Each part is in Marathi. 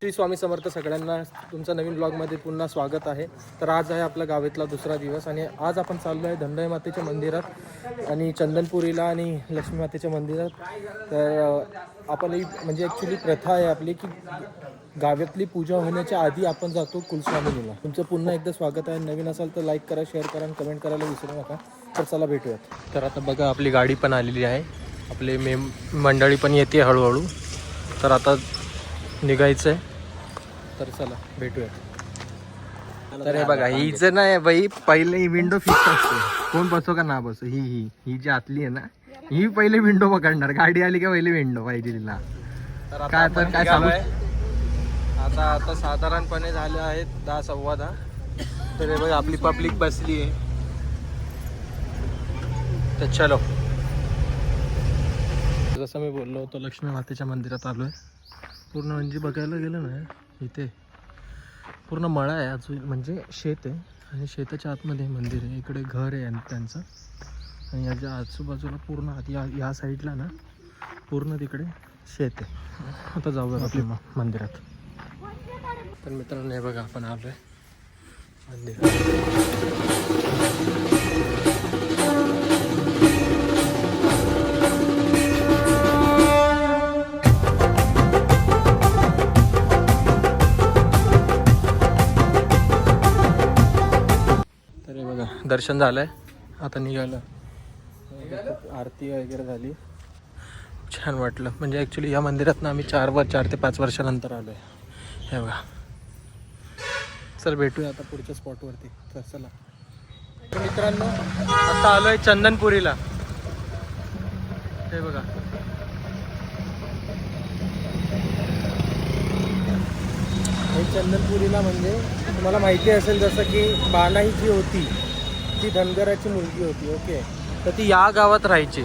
श्री स्वामी समर्थ सगळ्यांना तुमचं नवीन ब्लॉगमध्ये पुन्हा स्वागत आहे. तर आज आहे आपल्या गावातला दुसरा दिवस आणि आज आपण चाललो आहे धनंदाई मातेच्या मंदिरात आणि चंदनपुरीला आणि लक्ष्मी मातेच्या मंदिरात. तर आपण ही म्हणजे ॲक्च्युली प्रथा आहे आपली की गावातली पूजा होण्याच्या आधी आपण जातो कुलस्वामिनीला. तुमचं पुन्हा एकदा स्वागत आहे. नवीन असाल तर लाईक करा, शेअर करा आणि कमेंट करायला विसरू नका. तर चला भेटूयात. तर आता बघा आपली गाडी पण आलेली आहे, आपले मंडळी पण येते हळूहळू. तर आता निघायचं आहे. तर चला भेटूयात. तर हे बघा हीच नाही बाई, पहिले विंडो फिक्स असते, कोण बसो का ना बसो. ही जी आतली आहे ना, ही पहिले विंडो पकडणार. गाडी आली का पहिले विंडो पाहिजे तिला. काय सांगू. आता साधारणपणे झाले आहेत 10 सव्वा 10. तर हे बघा आपली पब्लिक बसली आहे. तर चलो, जसं मी बोललो होतो लक्ष्मी मातेच्या मंदिरात आलो आहे. पूर्ण म्हणजे बघायला गेलं ना, इथे पूर्ण मळा आहे अजून, म्हणजे शेत आहे आणि शेताच्या आतमध्ये मंदिर आहे. इकडे घर आहे त्यांचं आणि याच्या आजूबाजूला पूर्ण या साईडला ना पूर्ण तिकडे शेत आहे. आता जाऊया आपल्या मंदिरात. तर मित्रांनो हे बघा आपण आलो आहे मंदिरात. दर्शन झालंय, आता निघालं. आरती वगैरे झाली, छान वाटलं. म्हणजे ॲक्च्युली या मंदिरात ना आम्ही 4 ते 5 वर्षानंतर आलो आहे. हे बघा, चल भेटूया आता पुढच्या स्पॉटवरती. तर चला. तर मित्रांनो आता आलो आहे चंदनपुरीला. हे बघा, हे चंदनपुरीला म्हणजे तुम्हाला माहिती असेल जसं की बानाई जी होती ती धनगराची मुलगी होती. ओके, तर ती या गावात राहायची.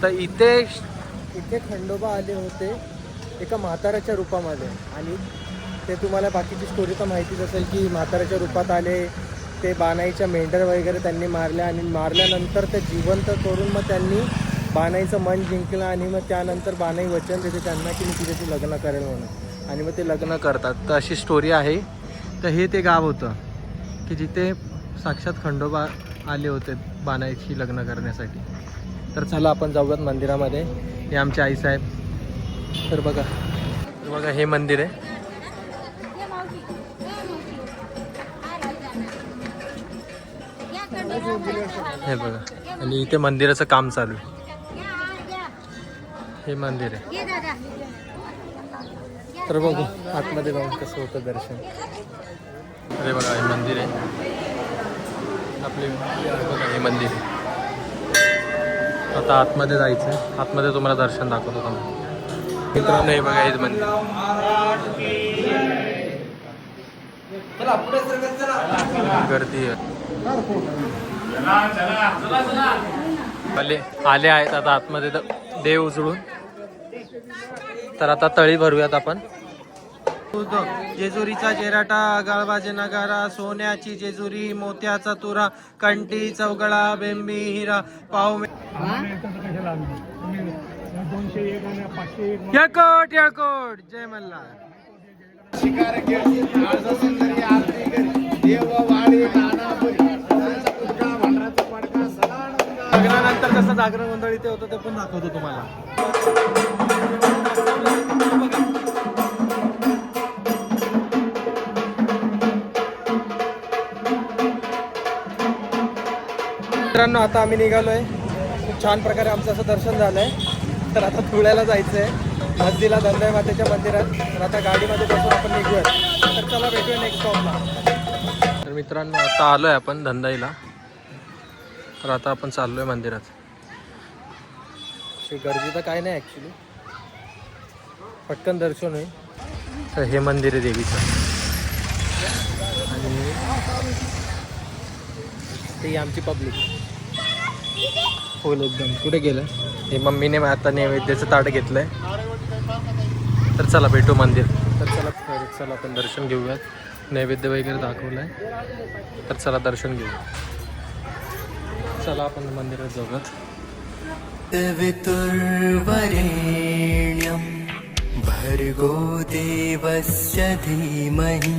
तर इथे खंडोबा आले होते एका म्हाताऱ्याच्या रूपामध्ये. आणि ते तुम्हाला बाकीची स्टोरी तर माहितीच असेल की म्हाताऱ्याच्या रूपात आले, ते बानाईच्या मेंढर वगैरे त्यांनी मारल्या आणि मारल्यानंतर ते जिवंत करून मग त्यांनी बानाईचं मन जिंकलं. आणि मग त्यानंतर बानाई वचन देते त्यांना की मी तिच्याशी लग्न करेल म्हणून, आणि मग ते लग्न करतात. तर अशी स्टोरी आहे. तर हे ते गाव होतं की जिथे साक्षात खंडोबा आले होते बानाईची लग्न करण्यासाठी. तर चला आपण जाऊयात मंदिरामध्ये. हे आमचे आईसाहेब. तर बघा हे मंदिर आहे. हे बघा, आणि इथे मंदिराचं काम चालू आहे. हे मंदिर आहे. तर बघू आतमध्ये जाऊन कसं होतं दर्शन. अरे बघा हे मंदिर आहे आपले. बघा हे मंदिर आहे. आता आतमध्ये जायचं आहे. आतमध्ये तुम्हाला दर्शन दाखवतो तुम्ही. मित्रांनो हे बघा हेच मंदिर. गर्दी आहे. आले आहेत आता आतमध्ये देव उचलून. तर आता तळी भरूयात आपण. जेजुरीचा जेराटा, गाळबाजे नगारा, सोन्याची जेजुरी, मोत्याचा तुरा, कंठी चौगळा, बेंबी हिरा, पाव येळकोट येळकोट. जय मल्हार. लग्नानंतर कसं जागरण गोंधळ ते होतं ते पण दाखवतो तुम्हाला. मित्रांनो आता आम्ही निघालो आहे. खूप छान प्रकारे आमचं असं दर्शन झालं आहे. तर आता धुळ्याला जायचं आहे, मस्जिदला, धनंदाई मातेच्या मंदिरात. तर आता गाडीमध्ये बसून आपण निघूयात. तर चला भेटूया नेक्स्ट स्टॉपला. तर मित्रांनो आता आलो आहे आपण धनंदाईला. तर आता आपण चाललो आहे मंदिरात. अशी गर्दी तर काय नाही ॲक्च्युली, पटकन दर्शन होईल. तर हे मंदिर आहे देवीचं आणि ते आमची पब्लिक फुल एकदम. कुठे गेलं हे मम्मीने आता नैवेद्याचं ताट घेतलंय. तर चला भेटू मंदिर. तर चला आपण दर्शन घेऊयात. नैवेद्य वगैरे दाखवलंय. तर चला दर्शन घेऊया. चला आपण मंदिरात जाऊयात. वितुर्वरेण्यं भर्गो देवस्य धीमहि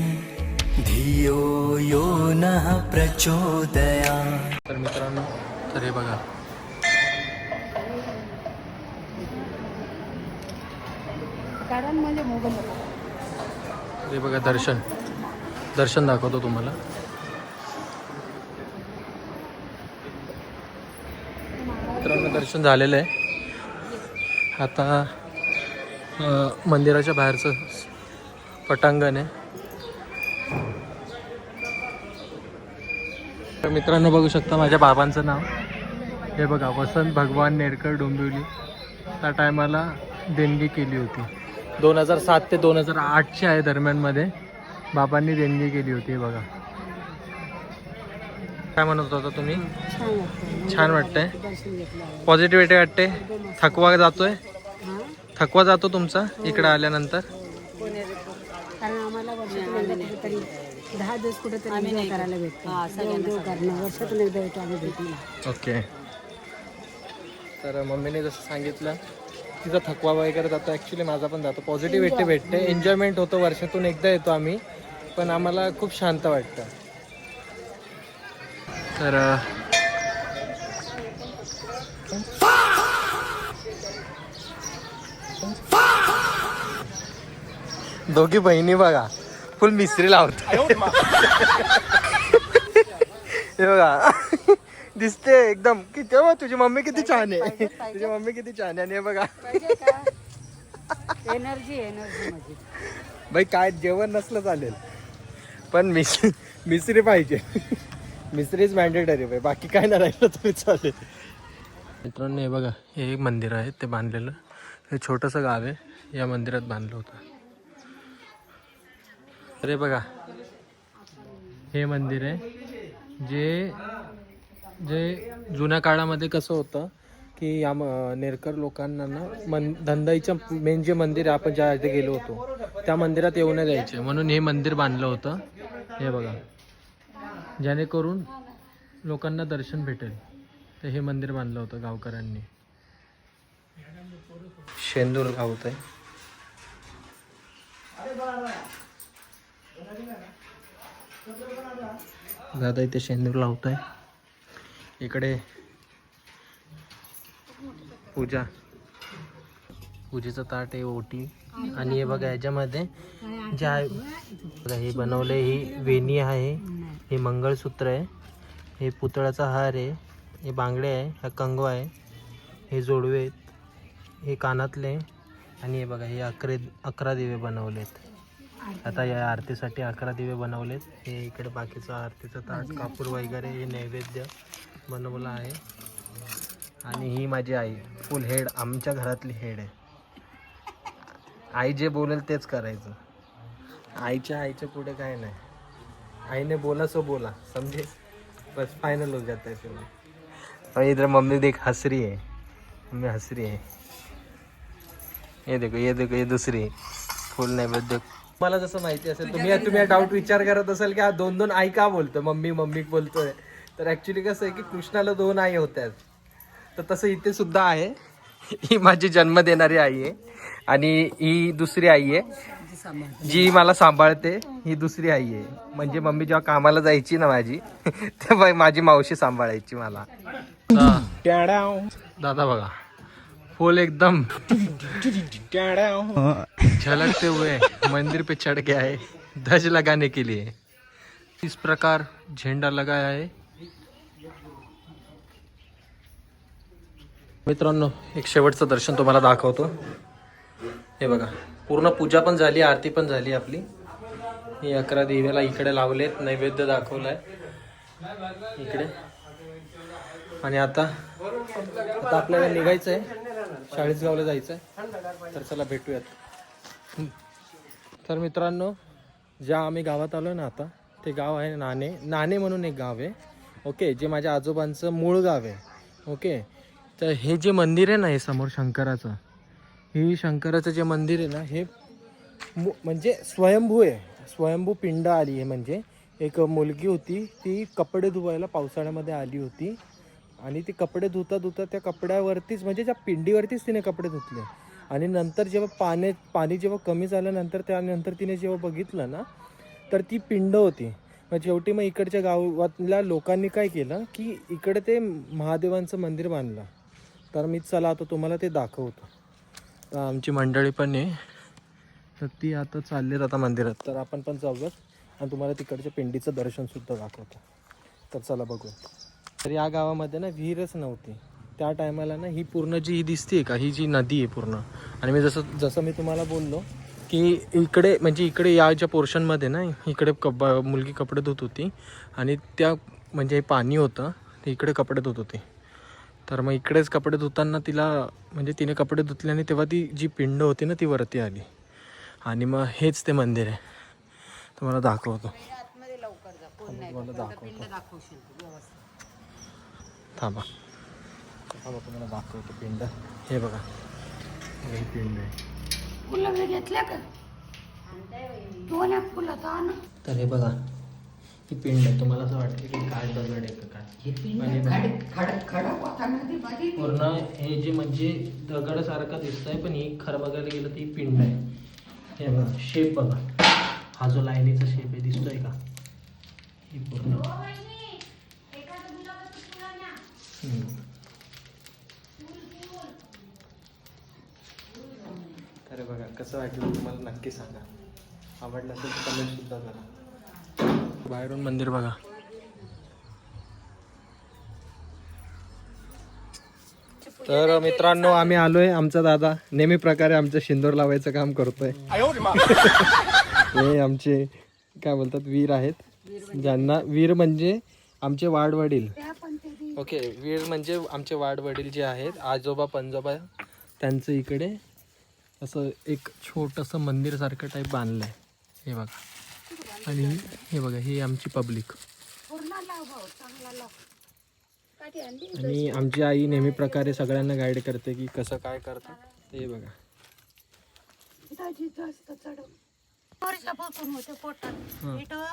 धियो यो नः प्रचोदयात्. तर मित्रांनो, तर हे बघा, हे बघा दर्शन दाखवतो तुम्हाला. मित्रांनो, दर्शन झालेलं आहे. आता मंदिराच्या बाहेरचं पटांगण आहे. तर मित्रांनो, बघू शकता माझ्या बाबांचं नाव. हे बघा, वसंत भगवान नेरकर डोंबिवली. त्या टायमाला देणगी केली होती. 2007 ते 2008च्या आहे दरम्यानमध्ये बाबांनी देणगी केली होती. हे बघा, काय म्हणत होता तुम्ही? छान वाटतंय, पॉझिटिव्हिटी वाटते. थकवा जातो तुमचा इकडे आल्यानंतर? कारण आम्हाला वर्षातून कुठेतरी 10 दिवस कुठेतरी एन्जॉय करायला भेटतो. वर्षातून एकदा येतो आम्ही भेटीला. ओके. तर मम्मीने जसं सांगितलं, तिचा थकवा वगैरे जातो. ॲक्च्युली माझा पण जातो. पॉझिटिव्हिटी भेटते, एन्जॉयमेंट होतं. वर्षातून एकदा येतो आम्ही, पण आम्हाला खूप शांत वाटतं. तर दोघी बहिणी बघा, फुल मिस्त्री लावतात. हे बघा, दिसते एकदम की तेव्हा तुझी मम्मी किती छान आहे. तुझी मम्मी किती छान आहे. आणि हे बघा, एनर्जी बाई, काय जेवण नसलं चालेल, पण मिस्त्री पाहिजे. मिस्त्री इज मॅन्डेटरी बाई, बाकी काय नाही राहिलं तरी चालेल. मित्रांनो, हे बघा, हे एक मंदिर आहे ते बांधलेलं. हे छोटंसं गाव आहे, या मंदिरात बांधलं होतं. अरे बघा, हे मंदिर आहे जे जुन्या काळामध्ये कसं होतं की या नेरकर लोकांना ना धंदाईचं मेन जे मंदिर आहे, आपण ज्या इथे गेलो होतो त्या मंदिरात येऊ नाही द्यायचे, म्हणून हे मंदिर बांधलं होतं. हे बघा, जेणेकरून लोकांना दर्शन भेटेल, तर हे मंदिर बांधलं होतं गावकऱ्यांनी. शेंदूर गावत आहे. दादा इथे शेंदूर लावत आहे. इकडे पूजेचं ताट आहे, ओटी. आणि हे बघा, याच्यामध्ये जे आहे बघा, हे बनवलंय. ही वेणी आहे, हे मंगळसूत्र आहे, हे पुतळ्याचा हार आहे, हे बांगडे आहे, हा कंगवा आहे, हे जोडवे आहेत, हे कानातले. आणि हे बघा, हे 11 दिवे बनवलेत. आता या आरतीसाठी 11 दिवे बनवलेत. हे इकडे बाकीचं आरतीचं ताट, कापूर वगैरे, हे नैवेद्य बनवलं आहे. आणि ही माझी आई, फुल हेड, आमच्या घरातली हेड आहे. आई जे बोलेल तेच करायचं. आईच्या पुढे काय नाही. आईने बोला सो बोला, समझे, बस फाइनल हो जाता है फिर. और इधर मम्मी देख हंस रही है, मम्मी हंस रही है. ये देखो, ये दुसरी फुल नैवेद्य. मला जसं माहिती असेल, तुम्ही डाऊट विचार करत असाल की हा 2 आई का बोलतो, मम्मी बोलतोय. तर ॲक्च्युली कसं आहे की कृष्णाला 2 आई होत्यात, तर तसं इथे सुद्धा आहे. ही माझी जन्म देणारी आई आहे, आणि ही दुसरी आई आहे जी मला सांभाळते. ही दुसरी आई आहे. म्हणजे मम्मी जेव्हा कामाला जायची ना माझी, तेव्हा माझी मावशी सांभाळायची मला. दादा बघा, फुल एकदम झलकते हुए मंदिर पे चढ़ गया है ध्वज लगाने के लिए. इस प्रकार झेंडा लगाया है. मित्रांनो, एक शेवटचं दर्शन तुम्हाला दाखवतो. हे बघा, पूर्ण पूजा पण झाली, आरती पण झाली आपली. हे 11 दिव्याला इकडे लावलेत, नैवेद्य दाखवलाय इकडे. आणि आता आपल्याला निघायचं आहे, चाळीसगावला जायचं आहे. तर चला भेटूयात. तर मित्रांनो, ज्या आम्ही गावात आलो ना आता, ते गाव आहे नाणे म्हणून एक गाव आहे. ओके, जे माझ्या आजोबांचं मूळ गाव आहे. ओके, तर हे जे मंदिर आहे ना, हे समोर शंकराचं, हे शंकराचं जे मंदिर आहे ना, हे म्हणजे स्वयंभू आहे. स्वयंभू पिंड आली आहे. म्हणजे एक मुलगी होती, ती कपडे धुवायला पावसाळ्यामध्ये आली होती, आणि ती कपडे धुता त्या कपड्यावरतीच, म्हणजे त्या पिंडीवरतीच तिने कपडे धुतले. आणि नंतर जेव्हा पाणी जेव्हा कमी झाल्यानंतर त्यानंतर तिने जेव्हा बघितलं ना तर ती पिंड होती. मग शेवटी मग इकडच्या गावातल्या लोकांनी काय केलं की इकडे ते महादेवांचं मंदिर बांधलं. तर मी चला आता तुम्हाला ते दाखवतो. तर आमची मंडळी पण आहे, तर ती आता चाललीत आता मंदिरात. तर आपण पण जाऊयात आणि तुम्हाला तिकडच्या पिंडीचं दर्शनसुद्धा दाखवतो. तर चला बघू. तर या गावामध्ये ना विहीरच नव्हती त्या टायमाला ना. ही पूर्ण जी दिसते का, ही जी नदी आहे पूर्ण. आणि मी जसं मी तुम्हाला बोललो की इकडे म्हणजे इकडे या ज्या पोर्शनमध्ये ना इकडे मुलगी कपडे धुत होती आणि त्या म्हणजे पाणी होतं ते इकडे कपडे धुत होती. तर मग इकडेच कपडे धुताना तिला म्हणजे तिने कपडे धुतले आणि तेव्हा ती जी पिंड होती ना ती वरती आली. आणि मग हेच ते मंदिर आहे. तुम्हाला दाखवतो. तुम्हाला दाखवतो. थांबा तुम्हाला दाखवतो पिंड. हे बघा ही पिंड आहे. फुलं घेतल्या का दोन फुलाचा ना. तर हे बघा ही पिंड आहे. तुम्हाला असं वाटतं की काय दगड आहे का काय, पूर्ण हे जे म्हणजे दगड सारखं दिसतंय पण ही खरं बघायला गेलं तर ही पिंड आहे. हे बघा शेप बघा, हा जो लाईनीचा शेप आहे दिसतोय का, ही पूर्ण. तर बघा कसं वाटलं तुम्हाला नक्की सांगा. आवडलं असेल तर कमेंट सुद्धा करा. बाहेरून मंदिर बघा. तर मित्रांनो आम्ही आलोय. आमचा दादा नेहमी प्रकारे आमचं शिंदोर लावायचं काम करतोय. हे आमचे काय बोलतात वीर आहेत, ज्यांना वीर म्हणजे आमचे वाडवडील. ओके, वीर म्हणजे आमचे वाडवडील जे आहेत, आजोबा पंजोबा, त्यांचं इकडे असं एक छोटंसं मंदिर सारखं टाईप बांधलं आहे. हे बघा. आणि हे बघा ही आमची पब्लिक. आणि आमची आई नेहमी प्रकारे सगळ्यांना गाईड करते की कसं काय करतात ते बघा. वर्षापासून होते पोटात इथं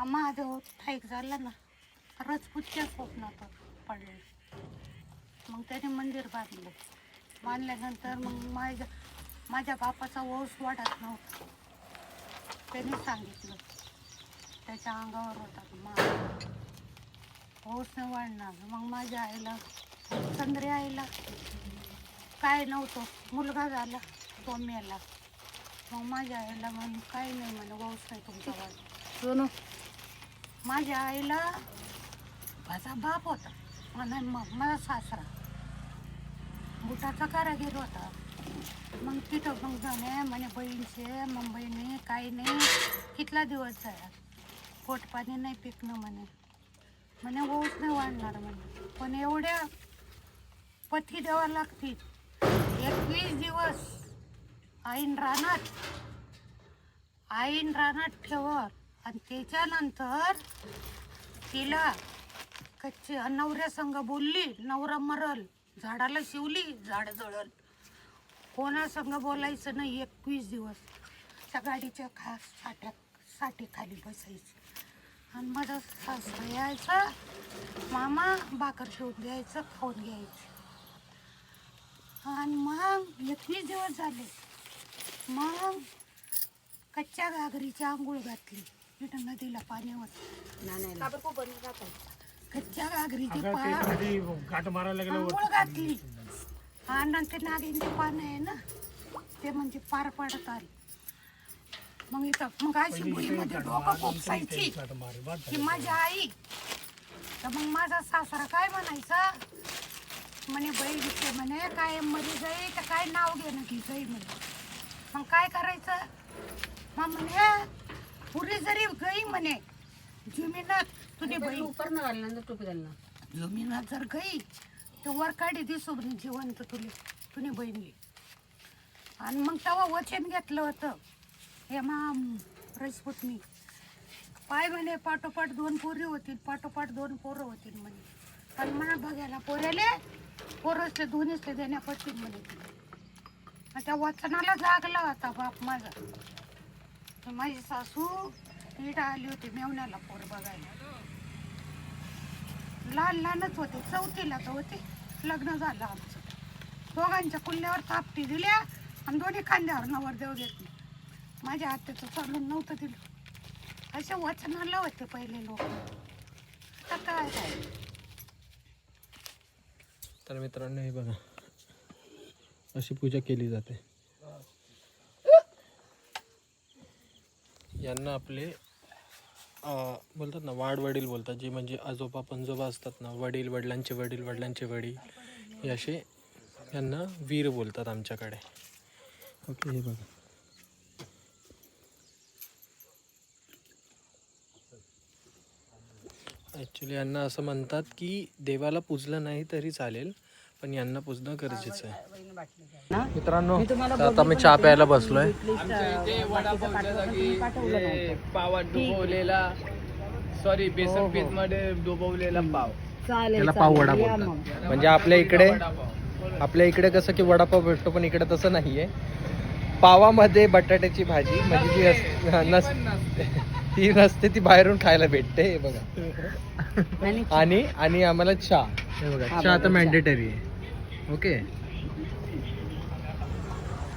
महादेव ठाईक झाला ना, रजपूतच्या स्वप्नात पडले. मग त्याने मंदिर बांधलं. बांधल्यानंतर मग माझ्या बापाचा वंश वाढत नव्हता. त्याने सांगितलं, त्याच्या अंगावर होता वंश नाही वाढणार. मग माझ्या आईला, चंद्री आईला काय नव्हतं, मुलगा झाला तो मेला. मग माझ्या आईला म्हणून काही नाही म्हणे, वंश नाही तुमचा वाढ. माझ्या आईला माझा बाप होता आणि मग माझा सासरा बुटाचा कारागीर होता. मग तिथं मग जाणे म्हणे बहीणचे मग बहिणी काही नाही, कितला दिवस झाला पोटपाणी नाही पिकणं म्हणे वंश नाही वाढणार म्हणे. पण एवढ्या पथी द्यावं लागतील. 21 दिवस आईन रानात ठेवत आणि त्याच्यानंतर तिला कच्चे नवऱ्या संग बोलली, नवरा मरल, झाडाला शिवली, झाड जळल. कोणा संग बोलायचं नाही. 21 दिवस त्या गाडीच्या साठी खाली बसायची. आणि माझा सासरा यायचा, मामा भाकर ठेवून द्यायचं, खाऊन घ्यायचं. आणि मग 21 दिवस झाले. मग कच्च्या घागरीची आंघोळ घातली. इथं नदीला पाणी होतं, कच्च्या घागरीची आंघोळ घातली. आणि नंतर नागिनचे पानं आहे ना ते म्हणजे पार पडत आले. मग इथं मग अशी भुईमध्ये डोकं खोपसायची की माझी आई. तर मग माझा सासरा काय म्हणायचा म्हणे, बहिणीचे म्हणे काय मरी जाई तर काय नाव घेणं की जाई म्हणे. मग काय करायचं, मग म्हणे पुरी जरी गई म्हणे जमिनात तुझी बहीण जमिनात जर गई तर वर काढी दिसू म्हणे जिवंत तुझी बहिणी. आणि मग तेव्हा वचन घेतलं होतं हे राजपूतनी, पाय म्हणे पाठोपाठ 2 पोरी होतील, पाठोपाठ 2 पोरं होतील म्हणे. पण म्हणा बघायला पोऱ्याले पोरसले दोन्हीसले देण्यापासून म्हणे. त्या वचनाला जागला होता बाप माझा. माझी सासू इथं आली होती मेवण्याला पोर बघायला. लहानच होते, 4थीला तर होते. लग्न झालं आमचं. दोघांच्या कुल्ल्यावर तापटी दिल्या आणि दोन्ही खांद्यावर नवरदेव घेतले. माझ्या हाताचं चालून नव्हतं दिलं. असे वचनाला होते पहिले लोक. आता काय काय. तर मित्रांनो हे बघा, अशी पूजा केली जाते. यांना आपले बोलतात ना वाडवडील बोलतात, जे म्हणजे आजोबा पणजोबा असतात ना, वडील वडिलांचे वडील वडिलांचे वडील, हे असे यांना वीर बोलतात आमच्याकडे. ओके, हे बघा. ॲक्च्युली यांना असं म्हणतात की देवाला पूजलं नाही तरी चालेल, पण यांना पूजणं गरजेचं आहे. मित्रांनो आता मी चहा प्यायला बसलोय. पावा डुबवलेला, सॉरी बेसन पीठ मध्ये डुबवलेला पाव, त्याला पाव वडा बोलतात. म्हणजे आपल्या इकडे कसं की वडापाव भेटतो, पण इकडे तसं नाहीये. पावामध्ये बटाट्याची भाजी म्हणजे ती नसते, ती बाहेरून खायला भेटते. हे बघा. आणि आम्हाला चहा. हे बघा, चहा तर मॅन्डेटरी आहे. ओके,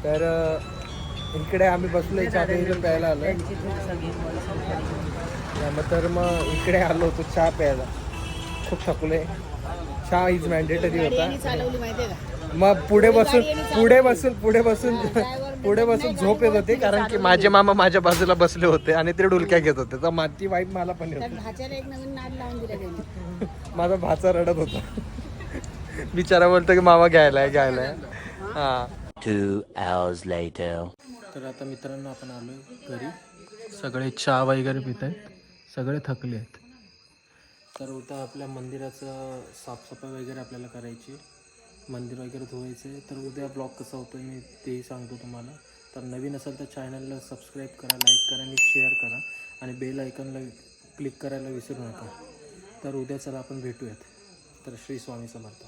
तर इकडे आम्ही बसलो चहा प्यायला आलोय. तर मग इकडे आलो होतो चहा प्यायला. खूप थकलोय. चहा इज मॅन्डेटरी होता. मग पुढे बसून झोप येत होते, कारण की माझे मामा माझ्या बाजूला बसले होते आणि ते डुलक्या घेत होते. तर ती वाईफ मला पण येत. माझा भाचा रडत होता. बिचारा बोलतो की मामा घ्यायलाय. हा. 2 hours later. तर आता मित्रांनो आपण आलोय घरी. सगळे चहा वगैरे पित आहेत, सगळे थकले आहेत. तर उद्या आपल्या मंदिराचं साफसफाई वगैरे आपल्याला करायची, मंदिर वगैरे धुवायचं आहे. तर उद्या ब्लॉग कसा होतो मी तेही सांगतो तुम्हाला. तर नवीन असेल तर चॅनलला सबस्क्राईब करा, लाईक करा आणि शेअर करा, आणि बेल आयकॉनला क्लिक करायला विसरू नका. तर उद्या चला आपण भेटूयात. तर श्री स्वामी समर्थ.